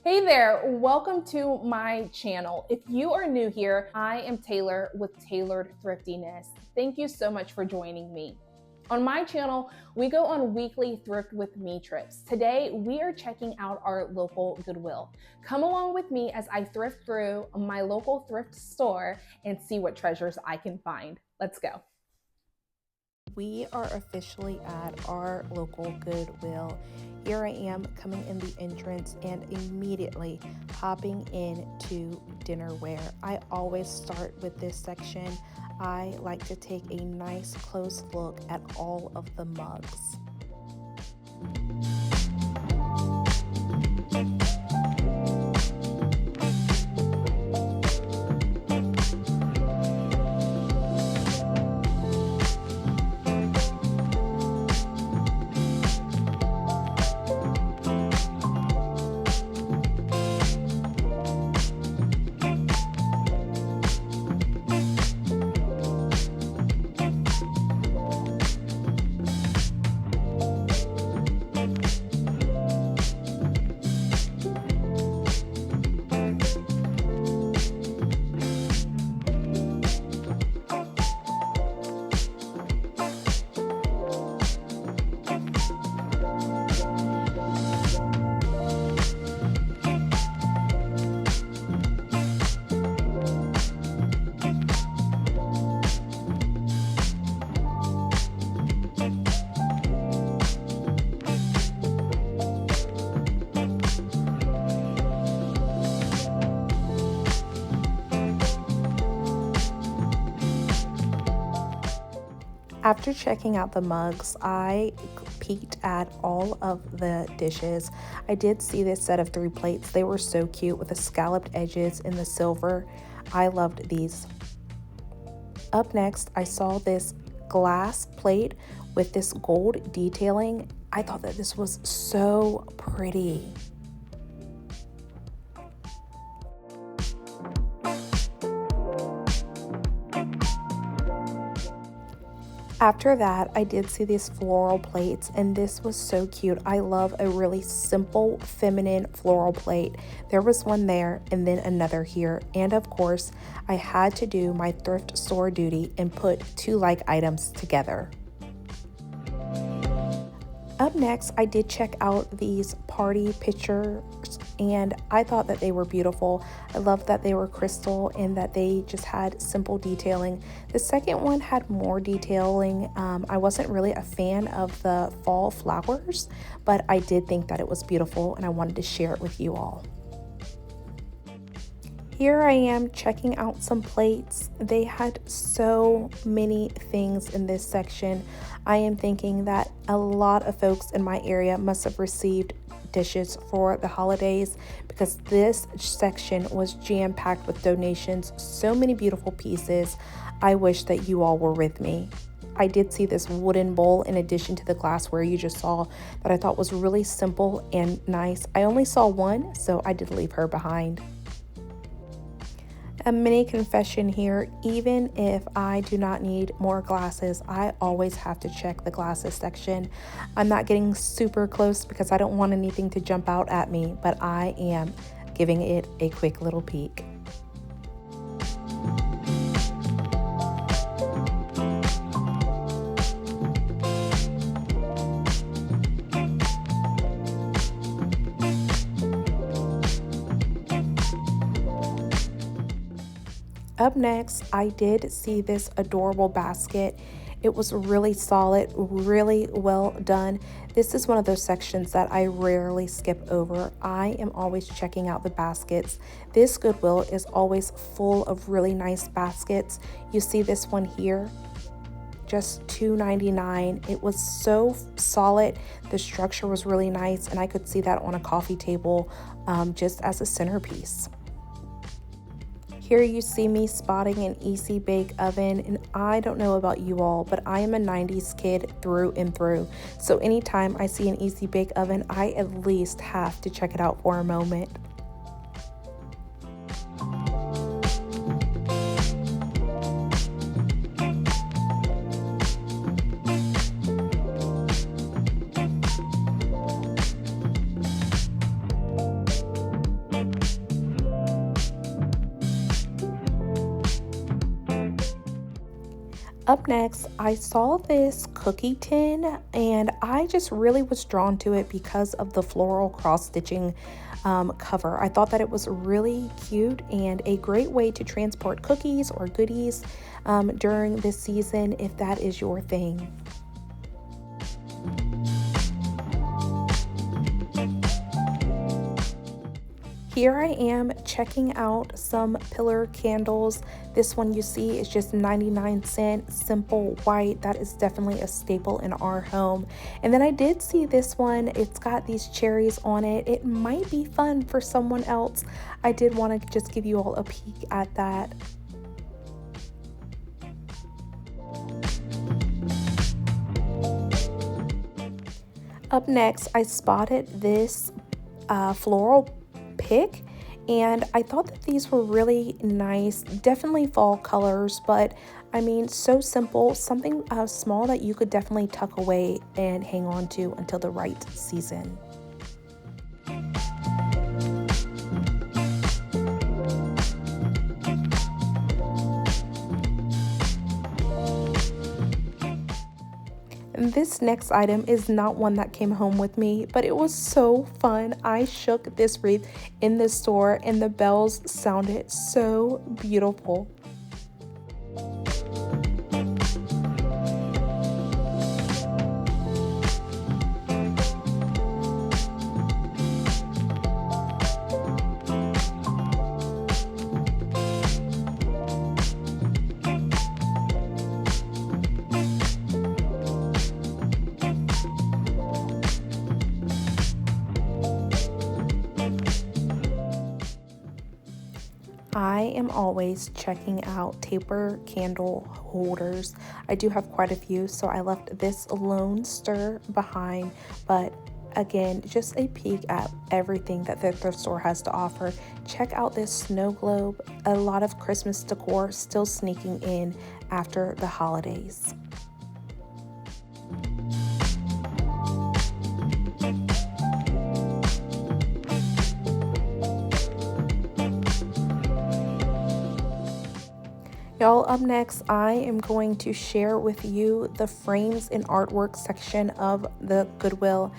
Hey there, welcome to my channel. If you are new here, I am Taylor with Tailored Thriftiness. Thank you so much for joining me. On my channel, we go on weekly Thrift with Me trips. Today, we are checking out our local Goodwill. Come along with me as I thrift through my local thrift store and see what treasures I can find. Let's go. We are officially at our local Goodwill. Here I am coming in the entrance and immediately hopping into dinnerware. I always start with this section. I like to take a nice close look at all of the mugs. After checking out the mugs, I peeked at all of the dishes. I did see this set of 3 plates. They were so cute with the scalloped edges in the silver. I loved these. Up next, I saw this glass plate with this gold detailing. I thought that this was so pretty. After that, I did see these floral plates, and this was so cute. I love a really simple, feminine floral plate. There was one there and then another here. And of course, I had to do my thrift store duty and put 2 like items together. Up next, I did check out these party pictures and I thought that they were beautiful. I loved that they were crystal and that they just had simple detailing. The second one had more detailing. I wasn't really a fan of the fall flowers, but I did think that it was beautiful and I wanted to share it with you all. Here I am checking out some plates. They had so many things in this section. I am thinking that a lot of folks in my area must have received dishes for the holidays because this section was jam-packed with donations. So many beautiful pieces. I wish that you all were with me. I did see this wooden bowl in addition to the glassware you just saw that I thought was really simple and nice. I only saw one, so I did leave her behind. A mini confession here, even if I do not need more glasses, I always have to check the glasses section. I'm not getting super close because I don't want anything to jump out at me, but I am giving it a quick little peek. Up next, I did see this adorable basket. It was really solid, really well done. This is one of those sections that I rarely skip over. I am always checking out the baskets. This Goodwill is always full of really nice baskets. You see this one here, just $2.99. It was so solid. The structure was really nice, and I could see that on a coffee table just as a centerpiece. Here you see me spotting an Easy Bake Oven, and I don't know about you all, but I am a 90s kid through and through. So anytime I see an Easy Bake Oven, I at least have to check it out for a moment. Up next, I saw this cookie tin and I just really was drawn to it because of the floral cross stitching cover. I thought that it was really cute and a great way to transport cookies or goodies during this season if that is your thing. Here I am checking out some pillar candles. This one you see is just 99 cents, simple white. That is definitely a staple in our home. And then I did see this one. It's got these cherries on it. It might be fun for someone else. I did want to just give you all a peek at that. Up next, I spotted this floral pick, and I thought that these were really nice, definitely fall colors, but I mean, so simple, something small that you could definitely tuck away and hang on to until the right season. This next item is not one that came home with me, but it was so fun. I shook this wreath in the store and the bells sounded so beautiful. I am always checking out taper candle holders. I do have quite a few, so I left this Lone Stir behind, but again, just a peek at everything that the thrift store has to offer. Check out this snow globe, a lot of Christmas decor still sneaking in after the holidays. Y'all, up next, I am going to share with you the frames and artwork section of the Goodwill.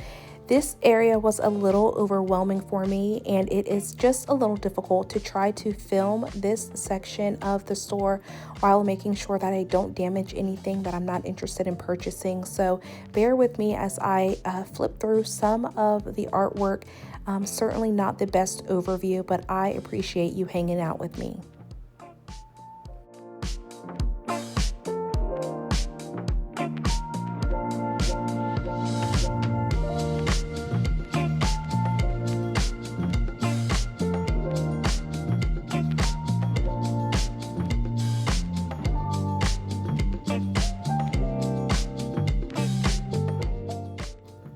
This area was a little overwhelming for me, and it is just a little difficult to try to film this section of the store while making sure that I don't damage anything that I'm not interested in purchasing. So bear with me as I flip through some of the artwork. Certainly not the best overview, but I appreciate you hanging out with me.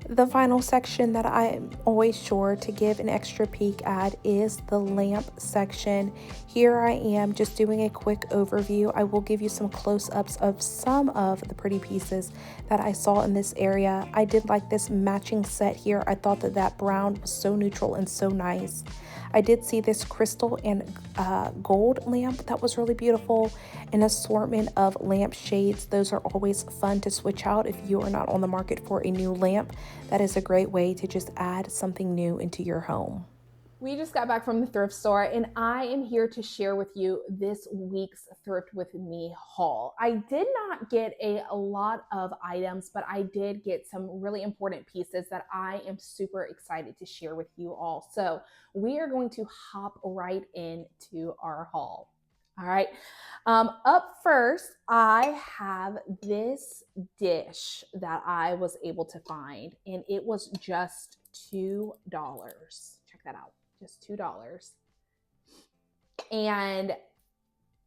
The final section that I'm always sure to give an extra peek at is the lamp section. Here I am just doing a quick overview. I will give you some close-ups of some of the pretty pieces that I saw in this area. I did like this matching set here. I thought that that brown was so neutral and so nice. I did see this crystal and gold lamp that was really beautiful, an assortment of lamp shades. Those are always fun to switch out if you are not on the market for a new lamp. That is a great way to just add something new into your home. We just got back from the thrift store, and I am here to share with you this week's Thrift with Me haul. I did not get a lot of items, but I did get some really important pieces that I am super excited to share with you all. So we are going to hop right into our haul. All right. Up first, I have this dish that I was able to find, and it was just $2. Check that out. Just $2. And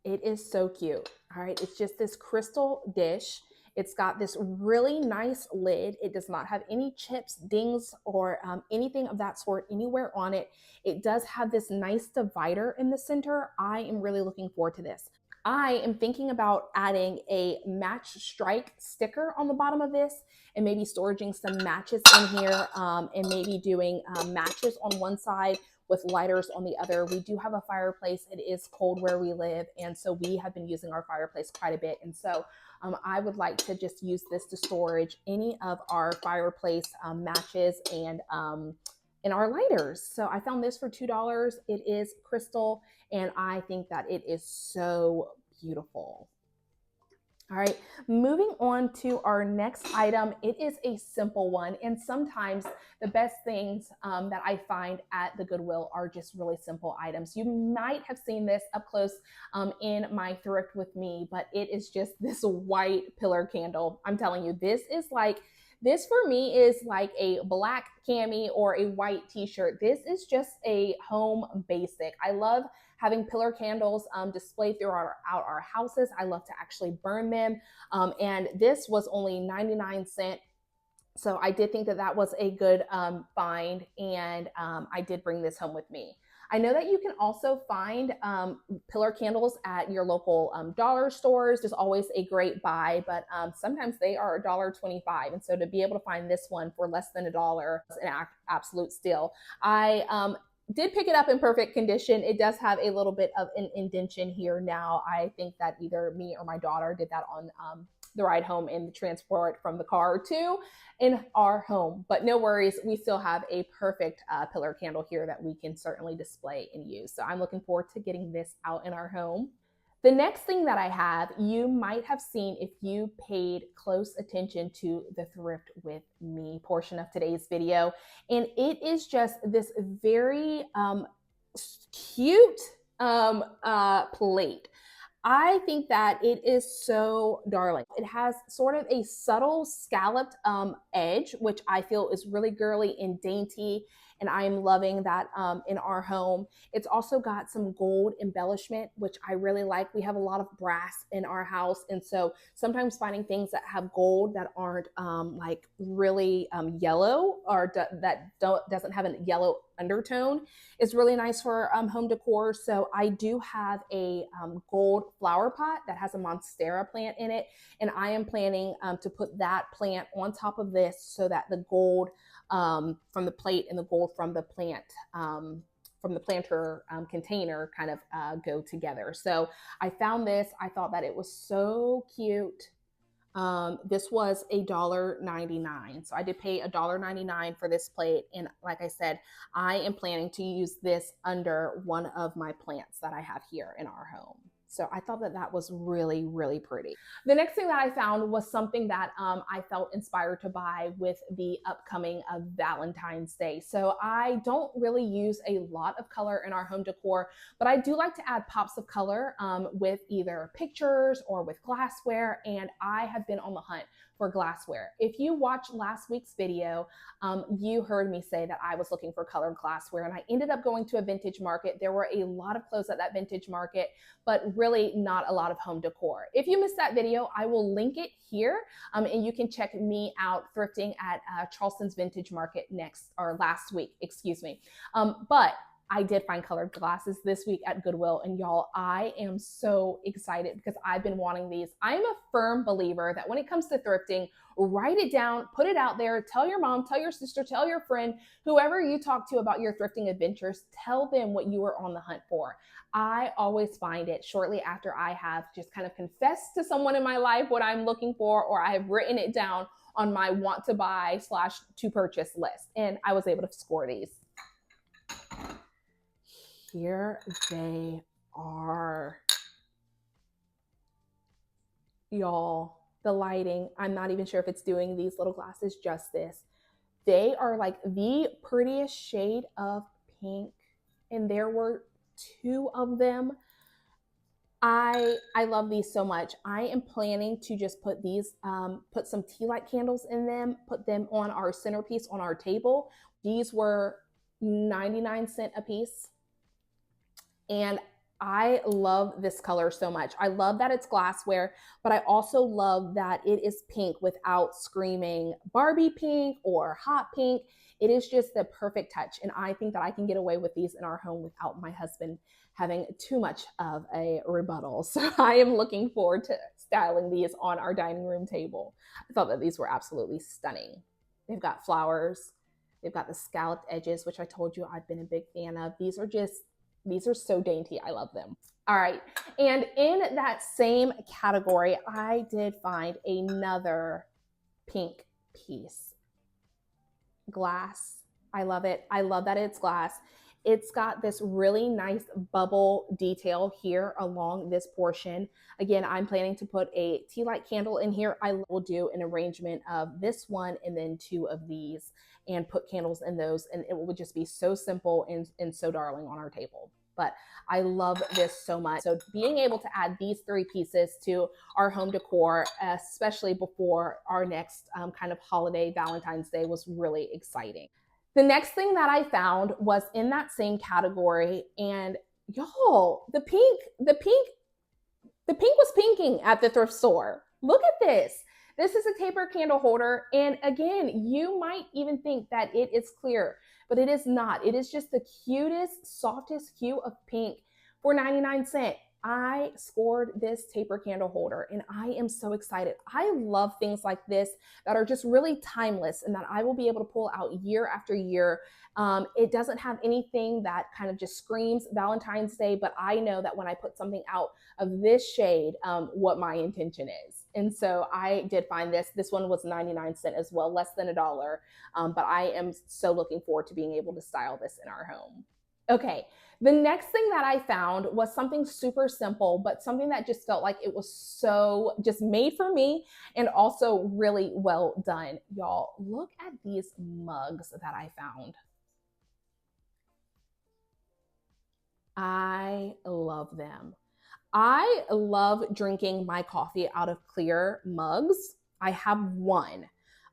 it is so cute. All right. It's just this crystal dish. It's got this really nice lid. It does not have any chips, dings, or anything of that sort anywhere on it. It does have this nice divider in the center. I am really looking forward to this. I am thinking about adding a match strike sticker on the bottom of this and maybe storing some matches in here and maybe doing matches on one side with lighters on the other. We do have a fireplace. It is cold where we live, and so we have been using our fireplace quite a bit. And so I would like to just use this to storage any of our fireplace matches and our lighters. So I found this for $2. It is crystal, and I think that it is so beautiful. All right, moving on to our next item. It is a simple one, and sometimes the best things that I find at the Goodwill are just really simple items. You might have seen this up close in my thrift with me, but it is just this white pillar candle. I'm telling you, this for me is like a black cami or a white t-shirt. This is just a home basic. I love having pillar candles displayed throughout our houses. I love to actually burn them. And this was only 99¢. So I did think that that was a good find, and I did bring this home with me. I know that you can also find pillar candles at your local dollar stores. There's always a great buy, but sometimes they are $1.25. And so to be able to find this one for less than $1 is an absolute steal. I did pick it up in perfect condition. It does have a little bit of an indentation here now. I think that either me or my daughter did that on the ride home in the transport from the car to in our home. But no worries, we still have a perfect pillar candle here that we can certainly display and use. So I'm looking forward to getting this out in our home. The next thing that I have, you might have seen if you paid close attention to the Thrift with Me portion of today's video. And it is just this very cute plate. I think that it is so darling. It has sort of a subtle scalloped edge, which I feel is really girly and dainty. And I'm loving that in our home. It's also got some gold embellishment, which I really like. We have a lot of brass in our house. And so sometimes finding things that have gold that aren't like really yellow or doesn't have a yellow undertone is really nice for home decor. So I do have a gold flower pot that has a monstera plant in it. And I am planning to put that plant on top of this so that the gold from the plate and the gold from the plant from the planter container kind of go together. So I found this. I thought that it was so cute. This was $1.99. So I did pay $1.99 for this plate. And like I said, I am planning to use this under one of my plants that I have here in our home. So I thought that that was really, really pretty. The next thing that I found was something that I felt inspired to buy with the upcoming Valentine's Day. So I don't really use a lot of color in our home decor, but I do like to add pops of color with either pictures or with glassware. And I have been on the hunt for glassware. If you watched last week's video, you heard me say that I was looking for colored glassware, and I ended up going to a vintage market. There were a lot of clothes at that vintage market, but really not a lot of home decor. If you missed that video, I will link it here, and you can check me out thrifting at Charleston's Vintage Market last week, excuse me. But I did find colored glasses this week at Goodwill, and y'all, I am so excited because I've been wanting these. I'm a firm believer that when it comes to thrifting, write it down, put it out there, tell your mom, tell your sister, tell your friend, whoever you talk to about your thrifting adventures, tell them what you were on the hunt for. I always find it shortly after I have just kind of confessed to someone in my life what I'm looking for, or I have written it down on my want to buy / to purchase list. And I was able to score these. Here they are. Y'all, the lighting, I'm not even sure if it's doing these little glasses justice. They are like the prettiest shade of pink, and there were 2 of them. I love these so much. I am planning to just put these, put some tea light candles in them, put them on our centerpiece on our table. These were 99¢ a piece. And I love this color so much. I love that it's glassware, but I also love that it is pink without screaming Barbie pink or hot pink. It is just the perfect touch. And I think that I can get away with these in our home without my husband having too much of a rebuttal. So I am looking forward to styling these on our dining room table. I thought that these were absolutely stunning. They've got flowers. They've got the scalloped edges, which I told you I've been a big fan of. These are so dainty. I love them. All right. And in that same category, I did find another pink piece. Glass. I love it. I love that it's glass. It's got this really nice bubble detail here along this portion. Again, I'm planning to put a tea light candle in here. I will do an arrangement of this one and then two of these and put candles in those, and it will just be so simple and so darling on our table. But I love this so much. So being able to add these three pieces to our home decor, especially before our next kind of holiday, Valentine's Day, was really exciting. The next thing that I found was in that same category, and y'all, the pink was pinking at the thrift store. Look at this. This is a taper candle holder, and again, you might even think that it is clear, but it is not. It is just the cutest, softest hue of pink for 99¢. I scored this taper candle holder and I am so excited. I love things like this that are just really timeless and that I will be able to pull out year after year. It doesn't have anything that kind of just screams Valentine's Day, but I know that when I put something out of this shade, what my intention is. And so I did find this. This one was 99¢ as well, less than $1. But I am so looking forward to being able to style this in our home. Okay, the next thing that I found was something super simple, but something that just felt like it was so just made for me and also really well done. Y'all, look at these mugs that I found. I love them. I love drinking my coffee out of clear mugs. I have one.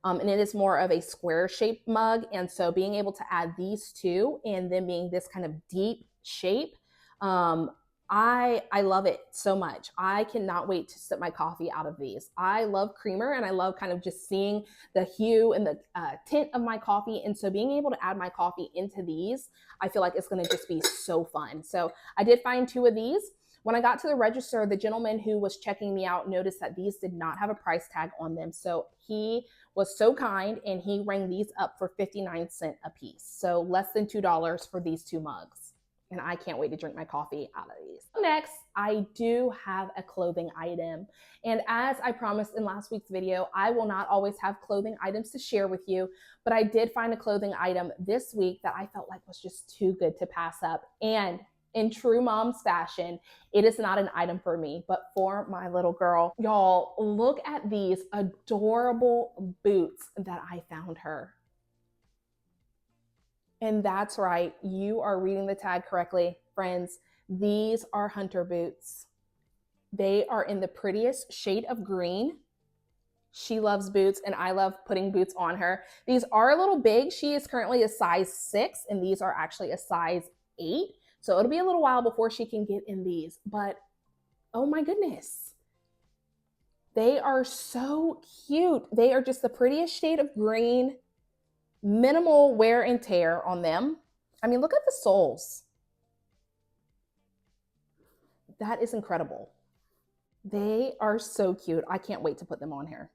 And it is more of a square shaped mug. And so being able to add these two and then being this kind of deep shape, I love it so much. I cannot wait to sip my coffee out of these. I love creamer and I love kind of just seeing the hue and the tint of my coffee. And so being able to add my coffee into these, I feel like it's going to just be so fun. So I did find two of these. When I got to the register, the gentleman who was checking me out noticed that these did not have a price tag on them. So he was so kind and he rang these up for 59¢ a piece. So less than $2 for these two mugs. And I can't wait to drink my coffee out of these. Next, I do have a clothing item. And as I promised in last week's video, I will not always have clothing items to share with you, but I did find a clothing item this week that I felt like was just too good to pass up. And in true mom's fashion, it is not an item for me, but for my little girl. Y'all, look at these adorable boots that I found her. And that's right, you are reading the tag correctly, friends. These are hunter boots. They are in the prettiest shade of green. She loves boots and I love putting boots on her. These are a little big. She is currently a size 6 and these are actually a size 8. So it'll be a little while before she can get in these, but oh my goodness. They are so cute. They are just the prettiest shade of green, minimal wear and tear on them. I mean, look at the soles. That is incredible. They are so cute. I can't wait to put them on here.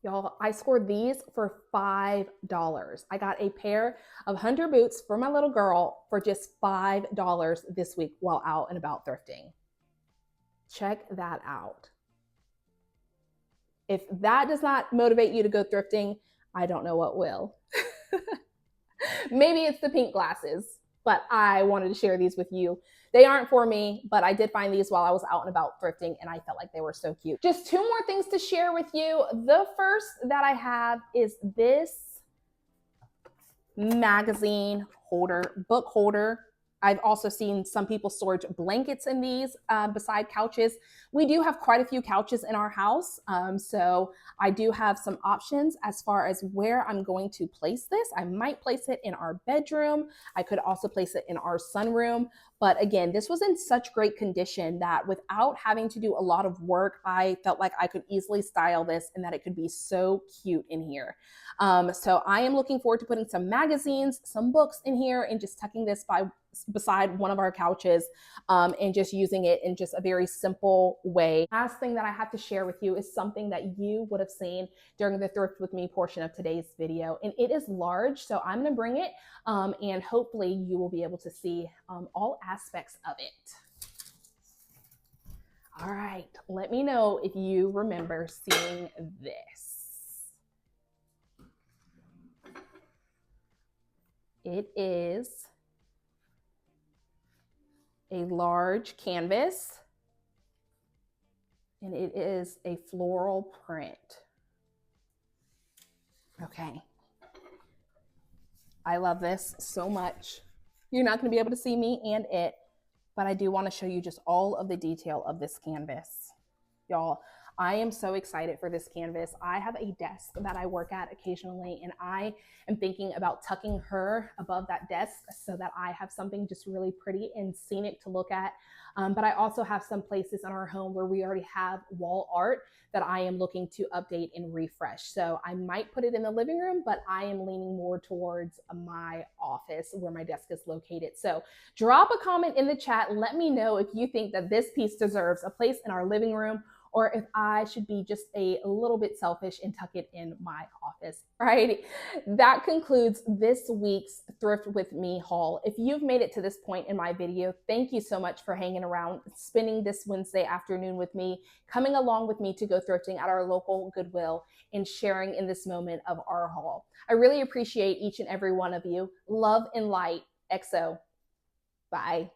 Y'all, I scored these for $5. I got a pair of hunter boots for my little girl for just $5 this week while out and about thrifting. Check that out. If that does not motivate you to go thrifting, I don't know what will. Maybe it's the pink glasses, but I wanted to share these with you. They aren't for me, but I did find these while I was out and about thrifting and I felt like they were so cute. Just two more things to share with you. The first that I have is this magazine holder, book holder. I've also seen some people storage blankets in these beside couches. We do have quite a few couches in our house. So I do have some options as far as where I'm going to place this. I might place it in our bedroom. I could also place it in our sunroom. But again, this was in such great condition that without having to do a lot of work, I felt like I could easily style this and that it could be so cute in here. So I am looking forward to putting some magazines, some books in here and just tucking this by beside one of our couches, and just using it in just a very simple way. Last thing that I have to share with you is something that you would have seen during the Thrift with Me portion of today's video. And it is large, so I'm gonna bring it, and hopefully you will be able to see all aspects of it. All right, let me know if you remember seeing this. It is a large canvas, and it is a floral print. Okay. I love this so much. You're not going to be able to see me and it, but I do want to show you just all of the detail of this canvas. Y'all, I am so excited for this canvas. I have a desk that I work at occasionally, and I am thinking about tucking her above that desk so that I have something just really pretty and scenic to look at. But I also have some places in our home where we already have wall art that I am looking to update and refresh. So I might put it in the living room, but I am leaning more towards my office where my desk is located. So drop a comment in the chat. Let me know if you think that this piece deserves a place in our living room, or if I should be just a little bit selfish and tuck it in my office. All right, that concludes this week's Thrift with Me haul. If you've made it to this point in my video, thank you so much for hanging around, spending this Wednesday afternoon with me, coming along with me to go thrifting at our local Goodwill, and sharing in this moment of our haul. I really appreciate each and every one of you. Love and light, XO. Bye.